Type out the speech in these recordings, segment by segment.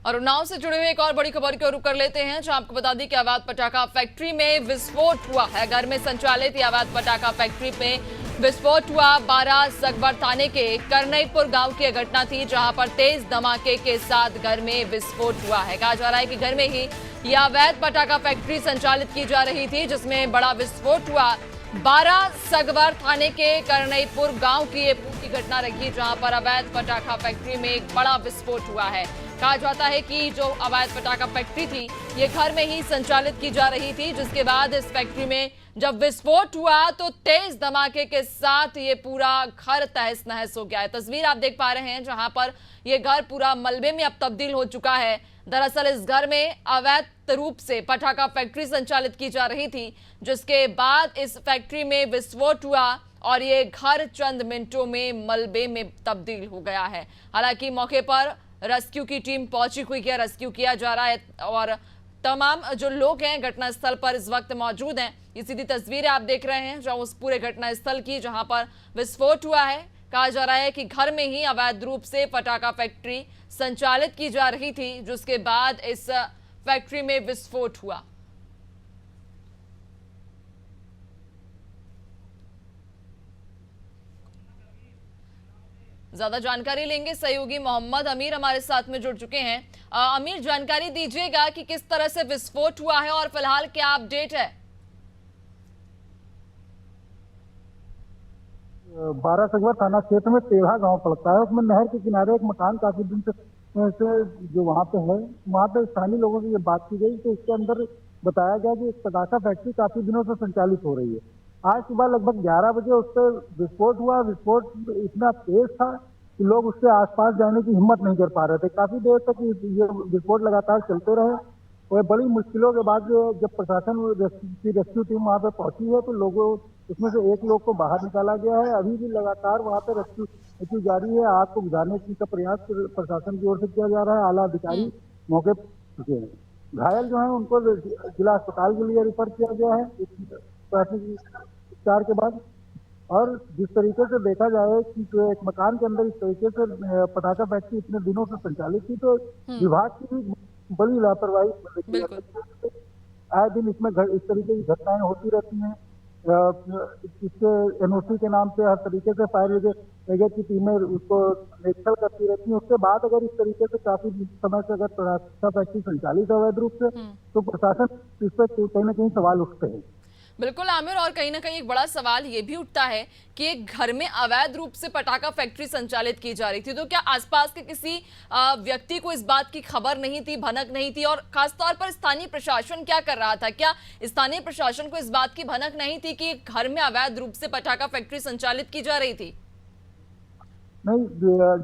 और उन्नाव से जुड़े हुए एक और बड़ी खबर को रुख कर लेते हैं, जहां आपको बता दें कि अवैध पटाखा फैक्ट्री में विस्फोट हुआ है। घर में संचालित अवैध पटाखा फैक्ट्री में विस्फोट हुआ। 12 सगवर थाने के करनईपुर गांव की घटना थी, जहां पर तेज धमाके के साथ घर में विस्फोट हुआ है। कहा जा रहा है कि घर में ही यह अवैध पटाखा फैक्ट्री संचालित की जा रही थी, जिसमें बड़ा विस्फोट हुआ। 12 सगवर थाने के करनईपुर गांव की ये पूरी घटना रही, जहां पर अवैध पटाखा फैक्ट्री में एक बड़ा विस्फोट हुआ है। कहा जाता है कि जो अवैध पटाखा फैक्ट्री थी, ये घर में ही संचालित की जा रही थी, जिसके बाद इस फैक्ट्री में जब विस्फोट हुआ तो तेज धमाके के साथ ये पूरा घर तहस नहस हो गया है। तस्वीर आप देख पा रहे हैं, जहां पर ये घर पूरा मलबे में अब तब्दील हो चुका है। दरअसल इस घर में अवैध रूप से पटाखा फैक्ट्री संचालित की जा रही थी, जिसके बाद इस फैक्ट्री में विस्फोट हुआ और ये घर चंद मिनटों में मलबे में तब्दील हो गया है। हालांकि मौके पर रेस्क्यू की टीम पहुंची हुई है, रेस्क्यू किया जा रहा है और तमाम जो लोग हैं घटनास्थल पर इस वक्त मौजूद हैं। ये सीधी तस्वीरें आप देख रहे हैं जो उस पूरे घटनास्थल की, जहां पर विस्फोट हुआ है। कहा जा रहा है कि घर में ही अवैध रूप से पटाखा फैक्ट्री संचालित की जा रही थी, जिसके बाद इस फैक्ट्री में विस्फोट हुआ। ज्यादा जानकारी लेंगे, सहयोगी मोहम्मद अमीर हमारे साथ में जुड़ चुके हैं। अमीर, जानकारी दीजिएगा कि किस तरह से विस्फोट हुआ है और फिलहाल क्या अपडेट है। 12 सगवा थाना क्षेत्र में तेरहा गांव पड़ता है। उसमें नहर के किनारे एक मकान काफी दिन से जो वहां पे है, वहां पे स्थानीय लोगों से ये बात की गई तो इसके अंदर बताया गया कि एक पटाखा फैक्ट्री काफी दिनों से संचालित हो रही है। आज सुबह लगभग 11 बजे उस पर विस्फोट हुआ। विस्फोट इतना तेज था कि लोग उसके आसपास जाने की हिम्मत नहीं कर पा रहे थे। काफी देर तक ये विस्फोट लगातार चलते रहे और बड़ी मुश्किलों के बाद जब प्रशासन की रेस्क्यू टीम वहां पे पहुंची है तो लोगों उसमें से एक लोग को बाहर निकाला गया है। अभी भी लगातार वहां पे रेस्क्यू जारी है। आग को बुझाने का प्रयास प्रशासन की ओर से किया जा रहा है। आला अधिकारी मौके पर चुके हैं। घायल जो है उनको जिला अस्पताल के लिए रिफर किया गया है प्राथमिक उपचार के बाद। और जिस तरीके से देखा जाए कि जो एक मकान के अंदर इस तरीके से पटाखा फैक्ट्री इतने दिनों से संचालित थी, तो विभाग की भी बड़ी लापरवाही देखी जा सकती है। आए दिन इसमें इस तरीके की घटनाएं होती रहती हैं। इसके एनओसी के नाम से हर तरीके से फायर ब्रिगेड की टीमें उसको निरीक्षण करती रहती हैं। उसके बाद अगर इस तरीके से काफी समय से अगर पटाखा फैक्ट्री संचालित है अवैध रूप से, तो प्रशासन इस पर कहीं ना कहीं सवाल उठते हैं। बिल्कुल आमिर, और कहीं ना कहीं एक बड़ा सवाल ये भी उठता है कि एक घर में अवैध रूप से पटाखा फैक्ट्री संचालित की जा रही थी, तो क्या आसपास के किसी व्यक्ति को इस बात की खबर नहीं थी, भनक नहीं थी? और खासतौर पर स्थानीय प्रशासन क्या कर रहा था? क्या स्थानीय प्रशासन को इस बात की भनक नहीं थी कि घर में अवैध रूप से पटाखा फैक्ट्री संचालित की जा रही थी? नहीं,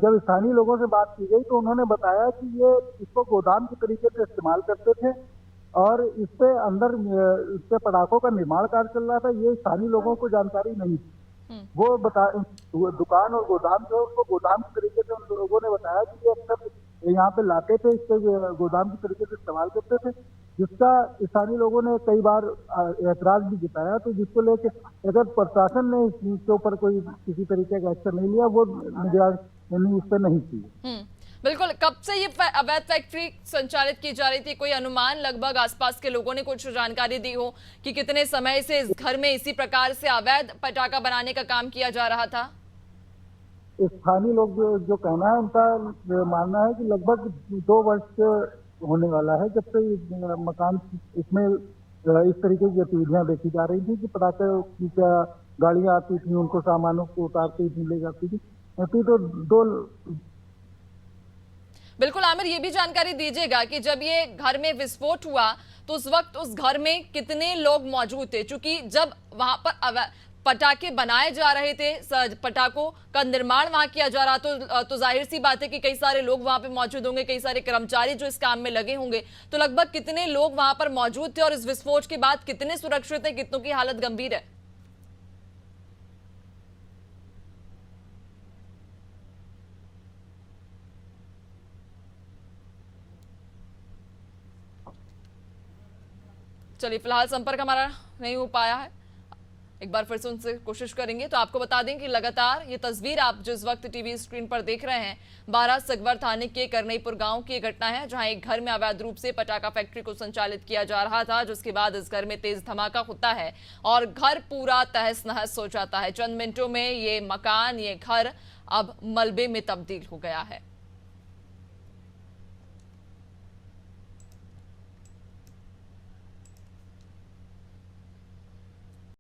जब स्थानीय लोगों से बात की गई तो उन्होंने बताया कि ये इसको गोदाम के तरीके से इस्तेमाल करते थे और इस पे अंदर इस पे पटाखों का निर्माण कार्य चल रहा था। ये स्थानीय लोगों को जानकारी नहीं थी। वो दुकान और गोदाम जो उसको गोदाम के तरीके से उन लोगों ने बताया कि ये अक्सर यहाँ पे लाते थे, इस पे गोदाम के तरीके से इस्तेमाल करते थे, जिसका स्थानीय लोगों ने कई बार ऐतराज भी जताया। तो जिसको लेकर अगर प्रशासन ने इसके ऊपर कोई किसी तरीके का एक्शन नहीं लिया, वो निगरानी इस पर नहीं की। बिल्कुल, कब से ये अवैध फैक्ट्री संचालित की जा रही थी? कोई अनुमान लगभग आसपास के लोगों ने कुछ जानकारी दी हो कि कितने समय से इस घर में इसी प्रकार से अवैध पटाखा बनाने का काम किया जा रहा था? स्थानीय लोग जो कहना है, उनका मानना है कि लगभग 2 वर्ष होने वाला है जब से मकान इसमें इस तरीके की गतिविधियां देखी जा रही थी कि पटाखे की क्या गाड़ियां आती थी, उनको सामानों को उतारती थी, ले जाती थी। तो दो बिल्कुल आमिर, ये भी जानकारी दीजिएगा कि जब ये घर में विस्फोट हुआ तो उस वक्त उस घर में कितने लोग मौजूद थे? क्योंकि जब वहां पर पटाखे बनाए जा रहे थे, पटाखों का निर्माण वहां किया जा रहा तो जाहिर सी बात है कि कई सारे लोग वहां पे मौजूद होंगे, कई सारे कर्मचारी जो इस काम में लगे होंगे। तो लगभग कितने लोग वहां पर मौजूद थे और इस विस्फोट के बाद कितने सुरक्षित है, कितनों की हालत गंभीर है? चलिए, फिलहाल संपर्क हमारा नहीं हो पाया है। एक बार फिर से उनसे कोशिश करेंगे। तो आपको बता दें कि लगातार ये तस्वीर आप जिस वक्त टीवी स्क्रीन पर देख रहे हैं, बारा सगवर थाने के करनईपुर गांव की घटना है, जहां एक घर में अवैध रूप से पटाखा फैक्ट्री को संचालित किया जा रहा था, जिसके बाद इस घर में तेज धमाका होता है और घर पूरा तहस नहस हो जाता है। चंद मिनटों में ये मकान, ये घर अब मलबे में तब्दील हो गया है।